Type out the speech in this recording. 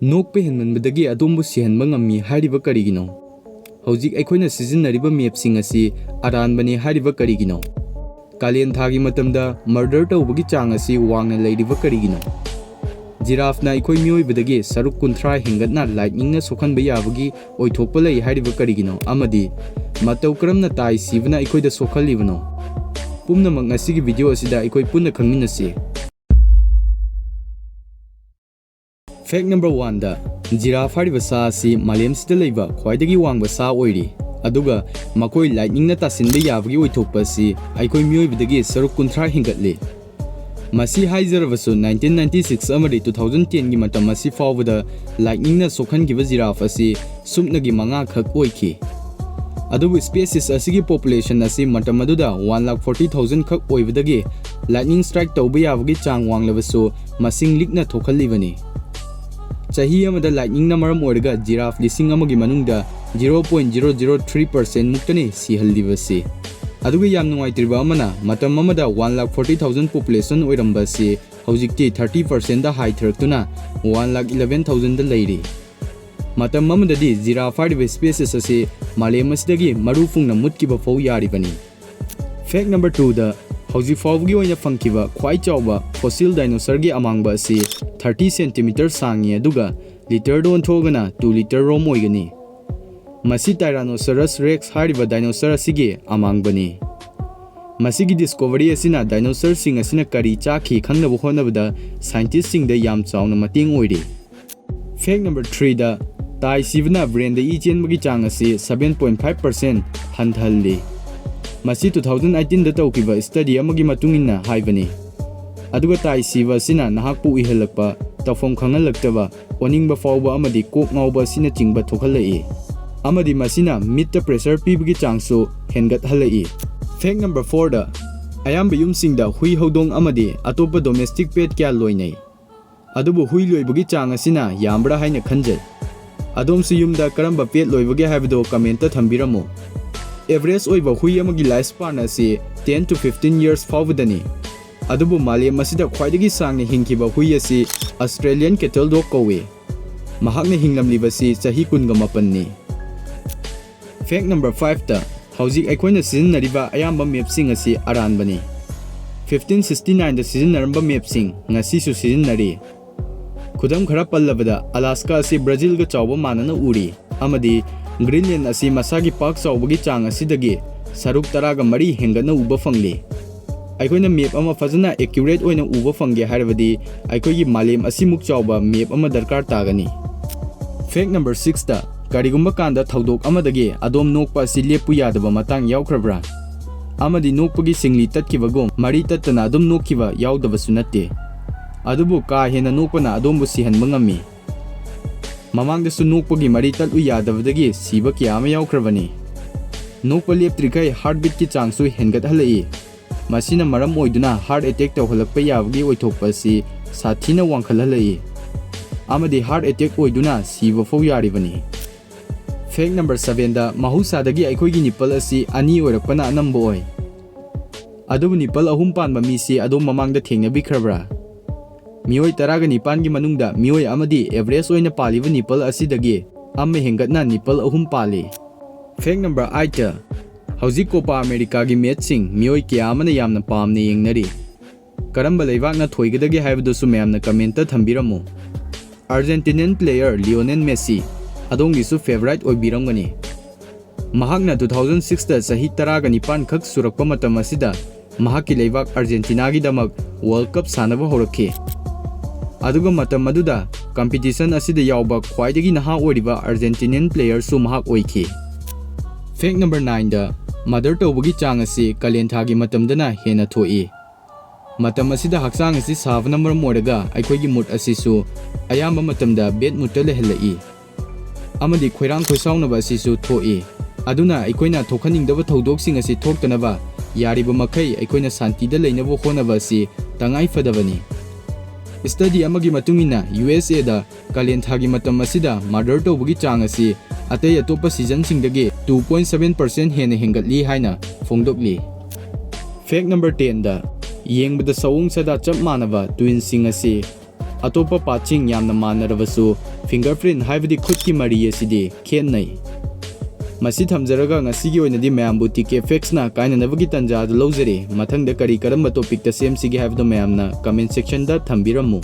ꯅꯣꯛꯄ ꯍꯦꯟꯃꯟꯕꯗꯒꯤ ꯑꯗꯣꯝꯕꯨ ꯁꯤꯍꯟꯕ ꯉꯝꯃꯤ ꯍꯥꯏꯔꯤꯕ ꯀꯔꯤꯒꯤꯅꯣ? ꯍꯧꯖꯤꯛ ꯑꯩꯈꯣꯏꯅ ꯁꯤꯖꯤꯟꯅꯔꯤꯕ ꯃꯦꯞꯁꯤꯡ ꯑꯁꯤ ꯑꯔꯥꯟꯕꯅꯤ ꯍꯥꯏꯔꯤꯕ ꯀꯔꯤꯒꯤꯅꯣ? ꯀꯥꯂꯦꯟ ꯊꯥꯒꯤ ꯃꯇꯝꯗ ꯃꯔꯗꯔ ꯇꯧꯕꯒꯤ ꯆꯥꯡ ꯑꯁꯤ ꯋꯥꯡꯅ ꯂꯩꯔꯤꯕ ꯀꯔꯤꯒꯤꯅꯣ? ꯖꯤꯔꯥꯐꯅ ꯑꯩꯈꯣꯏ ꯃꯤꯑꯣꯏꯕꯗꯒꯤ ꯁꯔꯨꯛ 30 ꯍꯦꯟꯒꯠꯅ ꯂꯥꯏꯠꯅꯤꯡꯅ ꯁꯣꯛꯍꯟꯕ ꯌꯥꯕꯒꯤ ꯑꯣꯏꯊꯣꯛꯄ ꯂꯩ ꯍꯥꯏꯔꯤꯕ ꯀꯔꯤꯒꯤꯅꯣ? ꯑꯃꯗꯤ ꯃꯇꯧ ꯀꯔꯝꯅ ꯇꯥꯏ ꯁꯤꯕꯅ ꯑꯩꯈꯣꯏꯗ ꯁꯣꯛꯍꯜꯂꯤꯕꯅꯣ? ꯄꯨꯝꯅꯃꯛ ꯉꯁꯤꯒꯤ ꯚꯤꯗꯤꯑꯣ ꯑꯁꯤꯗ ꯑꯩꯈꯣꯏ ꯄꯨꯟꯅ ꯈꯪꯃꯤꯟꯅꯁꯤ꯫ ꯐꯦꯛ ꯅꯝꯕꯔ 1ꯗ ꯖꯤꯔꯥꯐ ꯍꯥꯏꯔꯤꯕ ꯁꯥ ꯑꯁꯤ ꯃꯥꯂꯦꯝꯁꯤꯗ ꯂꯩꯕ ꯈ꯭ꯋꯥꯏꯗꯒꯤ ꯋꯥꯡꯕ ꯁꯥ ꯑꯣꯏꯔꯤ, ꯑꯗꯨꯒ ꯃꯈꯣꯏ ꯂꯥꯏꯠꯅꯤꯡꯅ ꯇꯥꯁꯤꯟꯕ ꯌꯥꯕꯒꯤ ꯑꯣꯏꯊꯣꯛꯄ ꯑꯁꯤ ꯑꯩꯈꯣꯏ ꯃꯤꯑꯣꯏꯕꯗꯒꯤ ꯁꯔꯨꯛ 30 ꯍꯦꯟꯒꯠꯂꯤ꯫ ꯃꯁꯤ ꯍꯥꯏꯖꯔꯕꯁꯨ 1996 ꯑꯃꯗꯤ 2010ꯒꯤ ꯃꯇꯝ ꯑꯁꯤ ꯐꯥꯎꯕꯗ ꯂꯥꯏꯠꯅꯤꯡꯅ ꯁꯣꯛꯍꯟꯈꯤꯕ ꯖꯤꯔꯥꯐ ꯑꯁꯤ ꯁꯨꯞꯅꯒꯤ 5 ꯈꯛ ꯑꯣꯏꯈꯤ꯫ ꯑꯗꯨꯕꯨ ꯁ꯭ꯄꯦꯁꯤꯁ ꯑꯁꯤꯒꯤ ꯄꯣꯄꯨꯂꯦꯁꯟ ꯑꯁꯤ ꯃꯇꯝ ꯑꯗꯨꯗ 1,40,000 ꯈꯛ ꯑꯣꯏꯕꯗꯒꯤ ꯂꯥꯏꯠꯅꯤꯡ ꯁ꯭ꯇ꯭ꯔꯥꯏꯛ ꯇꯧꯕ ꯌꯥꯕꯒꯤ ꯆꯥꯡ ꯋꯥꯡꯂꯕꯁꯨ ꯃꯁꯤꯡ ꯂꯤꯛꯅ ꯊꯣꯛꯍꯜꯂꯤꯕꯅꯤ꯫ ꯆꯍꯤ ꯑꯃꯗ ꯂꯥꯏꯠꯅꯤꯡꯅ ꯃꯔꯝ ꯑꯣꯏꯔꯒ ꯖꯤꯔꯥꯐ 1000ꯒꯤ ꯃꯅꯨꯡꯗ 0.003% ꯃꯨꯛꯇꯅꯤ ꯁꯤꯍꯜꯂꯤꯕꯁꯤ꯫ ꯑꯗꯨꯒ ꯌꯥꯝ ꯅꯨꯡꯉꯥꯏꯇ꯭ꯔꯤꯕ ꯑꯃꯅ ꯃꯇꯝ ꯑꯃꯗ 1,40,000 ꯄꯣꯄꯨꯂꯦꯁꯟ ꯑꯣꯏꯔꯝꯕ ꯑꯁꯤ ꯍꯧꯖꯤꯛꯇꯤ 30%ꯗ ꯍꯥꯏꯊꯔꯛꯇꯨꯅ 1,11,000ꯗ ꯂꯩꯔꯤ꯫ ꯃꯇꯝ ꯑꯃꯗꯗꯤ ꯖꯤꯔꯥꯐ ꯍꯥꯏꯔꯤꯕ ꯁ꯭ꯄꯦꯁꯤꯁ ꯑꯁꯤ ꯃꯥꯂꯦꯝ ꯑꯁꯤꯗꯒꯤ ꯃꯔꯨ ꯐꯨꯡꯅ ꯃꯨꯠꯈꯤꯕ ꯐꯥꯎ ꯌꯥꯔꯤꯕꯅꯤ꯫ ꯐꯦꯛ ꯅꯝꯕꯔ 2ꯗ ꯍꯧꯖꯤꯛ ꯐꯥꯎꯕꯒꯤ ꯑꯣꯏꯅ ꯐꯪꯈꯤꯕ ꯈ꯭ꯋꯥꯏ ꯆꯥꯎꯕ ꯐꯣꯁꯤꯜ ꯗꯥꯏꯅꯣꯁꯔꯒꯤ ꯑꯃꯥꯡꯕ ꯑꯁꯤ 30 ꯁꯦꯟꯇꯤꯃꯤꯇꯔ ꯁꯥꯡꯉꯤ, ꯑꯗꯨꯒ ꯂꯤꯇꯔꯗ ꯑꯣꯟꯊꯣꯛꯑꯒꯅ 2 ꯂꯤꯇꯔ ꯔꯣꯝ ꯑꯣꯏꯒꯅꯤ꯫ ꯃꯁꯤ ꯇꯥꯏꯔꯥꯅꯣꯁꯔꯁ ꯔꯦꯛꯁ ꯍꯥꯏꯔꯤꯕ ꯗꯥꯏꯅꯣꯁꯔ ꯑꯁꯤꯒꯤ ꯑꯃꯥꯡꯕꯅꯤ꯫ ꯃꯁꯤꯒꯤ ꯗꯤꯁꯀꯣꯚꯔꯤ ꯑꯁꯤꯅ ꯗꯥꯏꯅꯣꯁꯔꯁꯤꯡ ꯑꯁꯤꯅ ꯀꯔꯤ ꯆꯥꯈꯤ ꯈꯪꯅꯕ ꯍꯣꯠꯅꯕꯗ ꯁꯥꯏꯟꯇꯤꯁꯠꯁꯤꯡꯗ ꯌꯥꯝ ꯆꯥꯎꯅ ꯃꯇꯦꯡ ꯑꯣꯏꯔꯤ꯫ ꯐꯦꯛ ꯅꯝꯕꯔ 3ꯗ ꯇꯥꯏ ꯁꯤꯕꯅ ꯕ꯭ꯔꯦꯟꯗ ꯏ ꯆꯦꯟꯕꯒꯤ ꯆꯥꯡ ꯑꯁꯤ 7.5% ꯍꯟꯊꯍꯜꯂꯤ꯫ ꯃꯁꯤ 2018ꯗ ꯇꯧꯈꯤꯕ ꯁ꯭ꯇꯗꯤ ꯑꯃꯒꯤ ꯃꯇꯨꯡ ꯏꯟꯅ ꯍꯥꯏꯕꯅꯤ꯫ ꯑꯗꯨꯒ ꯇꯥꯏ ꯁꯤꯕ ꯑꯁꯤꯅ ꯅꯍꯥꯛꯄꯨ ꯎꯏꯍꯜꯂꯛꯄ, ꯇꯧꯐꯝ ꯈꯪꯍꯜꯂꯛꯇꯕ, ꯑꯣꯅꯤꯡꯕ ꯐꯥꯎꯕ ꯑꯃꯗꯤ ꯀꯣꯛ ꯉꯥꯎꯕ ꯑꯁꯤꯅꯆꯤꯡꯕ ꯊꯣꯛꯍꯜꯂꯛꯏ, ꯑꯃꯗꯤ ꯃꯁꯤꯅ ꯃꯤꯠꯇ ꯄ꯭ꯔꯦꯁꯔ ꯄꯤꯕꯒꯤ ꯆꯥꯡꯁꯨ ꯍꯦꯟꯒꯠꯍꯜꯂꯛꯏ꯫ ꯐꯦꯛ ꯅꯝꯕꯔ 4ꯗ ꯑꯌꯥꯝꯕ ꯌꯨꯝꯁꯤꯡꯗ ꯍꯨꯏ, ꯍꯧꯗꯣꯡ ꯑꯃꯗꯤ ꯑꯇꯣꯞꯄ ꯗꯣꯃꯦꯁꯇꯤꯛ ꯄꯦꯠ ꯀꯌꯥ ꯂꯣꯏꯅꯩ, ꯑꯗꯨꯕꯨ ꯍꯨꯏ ꯂꯣꯏꯕꯒꯤ ꯆꯥꯡ ꯑꯁꯤꯅ ꯌꯥꯝꯕ꯭ꯔꯥ ꯍꯥꯏꯅ ꯈꯟꯖꯩ꯫ ꯑꯗꯣꯝꯁꯨ ꯌꯨꯝꯗ ꯀꯔꯝꯕ ꯄꯦꯠ ꯂꯣꯏꯕꯒꯦ ꯍꯥꯏꯕꯗꯨ ꯀꯃꯦꯟꯇ ꯊꯝꯕꯤꯔꯝꯃꯨ꯫ ꯑꯦꯚꯔꯦꯖ ꯑꯣꯏꯕ ꯍꯨꯏ ꯑꯃꯒꯤ ꯂꯥꯏꯐ ꯁ꯭ꯄꯥꯟ ꯑꯁꯤ 10 to 15 ꯌꯔꯁ ꯐꯥꯎꯕꯗꯅꯤ, ꯑꯗꯨꯕꯨ ꯃꯥꯂꯦꯝ ꯑꯁꯤꯗ ꯈ꯭ꯋꯥꯏꯗꯒꯤ ꯁꯥꯡꯅ ꯍꯤꯡꯈꯤꯕ ꯍꯨꯏ ꯑꯁꯤ ꯑꯁꯇ꯭ꯔꯦꯂꯤꯌꯟ ꯀꯦꯇꯜ ꯗꯣꯒ ꯀꯧꯏ꯫ ꯃꯍꯥꯛꯅ ꯍꯤꯡꯂꯝꯂꯤꯕꯁꯤ ꯆꯍꯤ 18ꯅꯤ꯫ ꯐꯦꯛ ꯅꯝꯕꯔ 5ꯗ ꯍꯧꯖꯤꯛ ꯑꯩꯈꯣꯏꯅ ꯁꯤꯖꯤꯟꯅꯔꯤꯕ ꯑꯌꯥꯝꯕ ꯃꯦꯞꯁꯤꯡ ꯑꯁꯤ ꯑꯔꯥꯟꯕꯅꯤ꯫ 1569ꯗ ꯁꯤꯖꯤꯟꯅꯔꯝꯕ ꯃꯦꯞꯁꯤꯡ ꯉꯁꯤꯁꯨ ꯁꯤꯖꯤꯟꯅꯔꯤ꯫ ꯈꯨꯗꯝ ꯈꯔ ꯄꯜꯂꯕꯗ ꯑꯂꯥꯁꯀꯥ ꯑꯁꯤ ꯕ꯭ꯔꯥꯖꯤꯜꯒ ꯆꯥꯎꯕ ꯃꯥꯟꯅꯅ ꯎꯔꯤ, ꯑꯃꯗꯤ ꯒ꯭ꯔꯤꯟꯂꯦꯟꯗ ꯑꯁꯤ ꯃꯁꯥꯒꯤ ꯄꯥꯛ ꯆꯥꯎꯕꯒꯤ ꯆꯥꯡ ꯑꯁꯤꯗꯒꯤ ꯁꯔꯨꯛ 13 ꯍꯦꯟꯒꯠꯅ ꯎꯕ ꯐꯪꯂꯤ꯫ ꯑꯩꯈꯣꯏꯅ ꯃꯦꯞ ꯑꯃ ꯐꯖꯅ ꯑꯦꯀ꯭ꯌꯨꯔꯦꯠ ꯑꯣꯏꯅ ꯎꯕ ꯐꯪꯒꯦ ꯍꯥꯏꯔꯕꯗꯤ ꯑꯩꯈꯣꯏꯒꯤ ꯃꯥꯂꯦꯝ ꯑꯁꯤꯃꯨꯛ ꯆꯥꯎꯕ ꯃꯦꯞ ꯑꯃ ꯗꯔꯀꯥꯔ ꯇꯥꯒꯅꯤ꯫ ꯐꯦꯛ ꯅꯝꯕꯔ 6ꯗ ꯀꯔꯤꯒꯨꯝꯕ ꯀꯥꯟꯗ ꯊꯧꯗꯣꯛ ꯑꯃꯗꯒꯤ ꯑꯗꯣꯝ ꯅꯣꯛꯄ ꯑꯁꯤ ꯂꯦꯞꯄꯨ ꯌꯥꯗꯕ ꯃꯇꯥꯡ ꯌꯥꯎꯈ꯭ꯔꯕ꯭ꯔꯥ? ꯑꯃꯗꯤ ꯅꯣꯛꯄꯒꯤ ꯁꯤꯡꯂꯤ ꯇꯠꯈꯤꯕꯒꯨꯝ ꯃꯔꯤ ꯇꯠꯇꯅ ꯑꯗꯨꯝ ꯅꯣꯛꯈꯤꯕ ꯌꯥꯎꯗꯕꯁꯨ ꯅꯠꯇꯦ, ꯑꯗꯨꯕꯨ ꯀꯥ ꯍꯦꯟꯅ ꯅꯣꯛꯄꯅ ꯑꯗꯣꯝꯕꯨ ꯁꯤꯍꯟꯕ ꯉꯝꯃꯤ꯫ ꯃꯃꯥꯡꯗꯁꯨ ꯅꯣꯛꯄꯒꯤ ꯃꯔꯤ ꯇꯠꯂꯨ ꯌꯥꯗꯕꯗꯒꯤ ꯁꯤꯕ ꯀꯌꯥ ꯑꯃ ꯌꯥꯎꯈ꯭ꯔꯕꯅꯤ꯫ ꯅꯣꯛꯄ ꯂꯦꯞꯇ꯭ꯔꯤꯈꯩ ꯍꯥꯔꯠꯕꯤꯠꯀꯤ ꯆꯥꯡꯁꯨ ꯍꯦꯟꯒꯠꯍꯜꯂꯛꯏ, ꯃꯁꯤꯅ ꯃꯔꯝ ꯑꯣꯏꯗꯨꯅ ꯍꯥꯔꯠ ꯑꯦꯇꯦꯛ ꯇꯧꯍꯜꯂꯛꯄ ꯌꯥꯕꯒꯤ ꯑꯣꯏꯊꯣꯛꯄ ꯑꯁꯤ ꯁꯥꯊꯤꯅ ꯋꯥꯡꯈꯠꯍꯜꯂꯛꯏ, ꯑꯃꯗꯤ ꯍꯥꯔꯠ ꯑꯦꯇꯦꯛ ꯑꯣꯏꯗꯨꯅ ꯁꯤꯕ ꯐꯥꯎ ꯌꯥꯔꯤꯕꯅꯤ꯫ ꯐꯦꯛ ꯅꯝꯕꯔ 7ꯗ ꯃꯍꯧꯁꯥꯗꯒꯤ ꯑꯩꯈꯣꯏꯒꯤ ꯅꯤꯄꯜ ꯑꯁꯤ 2 ꯑꯣꯏꯔꯛꯄꯅ ꯑꯅꯝꯕ ꯑꯣꯏ, ꯑꯗꯨꯕꯨ ꯅꯤꯄꯜ 3 ꯄꯥꯟꯕ ꯃꯤꯁꯤ ꯑꯗꯣꯝ ꯃꯃꯥꯡꯗ ꯊꯦꯡꯅꯕꯤꯈ꯭ꯔꯕ꯭ꯔꯥ? ꯃꯤꯑꯣꯏ 19ꯒꯤ ꯃꯅꯨꯡꯗ ꯃꯤꯑꯣꯏ ꯑꯃꯗꯤ ꯑꯦꯚꯔꯦꯖ ꯑꯣꯏꯅ ꯄꯥꯜꯂꯤꯕ ꯅꯤꯄꯜ ꯑꯁꯤꯗꯒꯤ 1 ꯍꯦꯟꯒꯠꯅ ꯅꯤꯄꯜ 3 ꯄꯥꯜꯂꯤ꯫ ꯐꯦꯛ ꯅꯝꯕꯔ 8ꯗ ꯍꯧꯖꯤꯛ ꯀꯣꯄꯥ ꯑꯃꯦꯔꯤꯀꯥꯒꯤ ꯃꯦꯆꯁꯤꯡ ꯃꯤꯑꯣꯏ ꯀꯌꯥ ꯑꯃꯅ ꯌꯥꯝꯅ ꯄꯥꯝꯅ ꯌꯦꯡꯅꯔꯤ꯫ ꯀꯔꯝꯕ ꯂꯩꯕꯥꯛꯅ ꯊꯣꯏꯒꯗꯒꯦ ꯍꯥꯏꯕꯗꯨꯁꯨ ꯃꯌꯥꯝꯅ ꯀꯃꯦꯟꯇ ꯊꯝꯕꯤꯔꯝꯃꯨ꯫ ꯑꯥꯔꯖꯦꯟꯇꯤꯅꯤꯌꯟ ꯄ꯭ꯂꯦꯌꯔ ꯂꯤꯑꯣꯅꯦꯜ ꯃꯦꯁꯤ ꯑꯗꯣꯝꯒꯤꯁꯨ ꯐꯦꯚꯔꯥꯏꯠ ꯑꯣꯏꯕꯤꯔꯝꯒꯅꯤ꯫ ꯃꯍꯥꯛꯅ 2006ꯗ ꯆꯍꯤ 19 ꯈꯛ ꯁꯨꯔꯛꯄ ꯃꯇꯝ ꯑꯁꯤꯗ ꯃꯍꯥꯛꯀꯤ ꯂꯩꯕꯥꯛ ꯑꯥꯔꯖꯦꯟꯇꯤꯅꯥꯒꯤꯗꯃꯛ ꯋꯥꯔꯜꯗ ꯀꯞ ꯁꯥꯟꯅꯕ ꯍꯧꯔꯛꯈꯤ, ꯑꯗꯨꯒ ꯃꯇꯝ ꯑꯗꯨꯗ ꯀꯝꯄꯤꯇꯤꯁꯟ ꯑꯁꯤꯗ ꯌꯥꯎꯕ ꯈ꯭ꯋꯥꯏꯗꯒꯤ ꯅꯍꯥ ꯑꯣꯏꯔꯤꯕ ꯑꯥꯔꯖꯦꯟꯇꯤꯅꯤꯌꯟ ꯄ꯭ꯂꯦꯌꯔꯁꯨ ꯃꯍꯥꯛ ꯑꯣꯏꯈꯤ꯫ ꯐꯦꯛ ꯅꯝꯕꯔ 9ꯗ ꯃꯔꯗꯔ ꯇꯧꯕꯒꯤ ꯆꯥꯡ ꯑꯁꯤ ꯀꯥꯂꯦꯟ ꯊꯥꯒꯤ ꯃꯇꯝꯗꯅ ꯍꯦꯟꯅ ꯊꯣꯛꯏ꯫ ꯃꯇꯝ ꯑꯁꯤꯗ ꯍꯛꯆꯥꯡ ꯑꯁꯤ ꯁꯥꯕꯅ ꯃꯔꯝ ꯑꯣꯏꯔꯒ ꯑꯩꯈꯣꯏꯒꯤ ꯃꯨꯗ ꯑꯁꯤꯁꯨ ꯑꯌꯥꯝꯕ ꯃꯇꯝꯗ ꯕꯦꯗ ꯃꯨꯗꯇ ꯂꯩꯍꯜꯂꯛꯏ, ꯑꯃꯗꯤ ꯈꯣꯏꯔꯥꯡ ꯈꯣꯏꯁꯥꯎꯅꯕ ꯑꯁꯤꯁꯨ ꯊꯣꯛꯏ꯫ ꯑꯗꯨꯅ ꯑꯩꯈꯣꯏꯅ ꯊꯣꯛꯍꯟꯅꯤꯡꯗꯕ ꯊꯧꯗꯣꯛꯁꯤꯡ ꯑꯁꯤ ꯊꯣꯛꯇꯅꯕ ꯌꯥꯔꯤꯕ ꯃꯈꯩ ꯑꯩꯈꯣꯏꯅ ꯁꯥꯟꯇꯤꯗ ꯂꯩꯅꯕ ꯍꯣꯠꯅꯕ ꯑꯁꯤ ꯇꯉꯥꯏ ꯐꯗꯕꯅꯤ꯫ ꯁ꯭ꯇꯗꯤ ꯑꯃꯒꯤ ꯃꯇꯨꯡ ꯏꯟꯅ USAꯗ ꯀꯥꯂꯦꯟ ꯊꯥꯒꯤ ꯃꯇꯝ ꯑꯁꯤꯗ ꯃꯔꯗꯔ ꯇꯧꯕꯒꯤ ꯆꯥꯡ ꯑꯁꯤ ꯑꯇꯩ ꯑꯇꯣꯞꯄ ꯁꯤꯖꯟꯁꯤꯡꯗꯒꯤ 2.7% ꯍꯦꯟꯅ ꯍꯦꯟꯒꯠꯂꯤ ꯍꯥꯏꯅ ꯐꯣꯡꯗꯣꯛꯂꯤ꯫ ꯐꯦꯛ ꯅꯝꯕꯔ 10ꯗ ꯌꯦꯡꯕꯗ ꯁꯑꯣꯡ ꯁꯥꯗꯥ ꯆꯞ ꯃꯥꯟꯅꯕ ꯇ꯭ꯋꯤꯟꯁꯤꯡ ꯑꯁꯤ ꯑꯇꯣꯞꯄ ꯄꯥꯠꯁꯤꯡ ꯌꯥꯝꯅ ꯃꯥꯟꯅꯔꯕꯁꯨ ꯐꯤꯡꯒꯔꯄ꯭ꯔꯤꯟꯠ ꯍꯥꯏꯕꯗꯤ ꯈꯨꯠꯀꯤ ꯃꯔꯤ ꯑꯁꯤꯗꯤ ꯈꯦꯠꯅꯩ꯫ ꯃꯁꯤ ꯊꯝꯖꯔꯒ ꯉꯁꯤꯒꯤ ꯑꯣꯏꯅꯗꯤ ꯃꯌꯥꯝꯕꯨ ꯇꯤꯀꯦ ꯐꯦꯛꯁꯅ ꯀꯥꯏꯅꯅꯕꯒꯤ ꯇꯟꯖꯥꯗꯨ ꯂꯧꯖꯔꯤ꯫ ꯃꯊꯪꯗ ꯀꯔꯝꯕ ꯇꯣꯄꯤꯛꯇ ꯁꯦꯝꯁꯤꯒꯦ ꯍꯥꯏꯕꯗꯨ ꯃꯌꯥꯝꯅ ꯀꯃꯦꯟꯠ ꯁꯦꯛꯁꯟꯗ ꯊꯝꯕꯤꯔꯝꯃꯨ꯫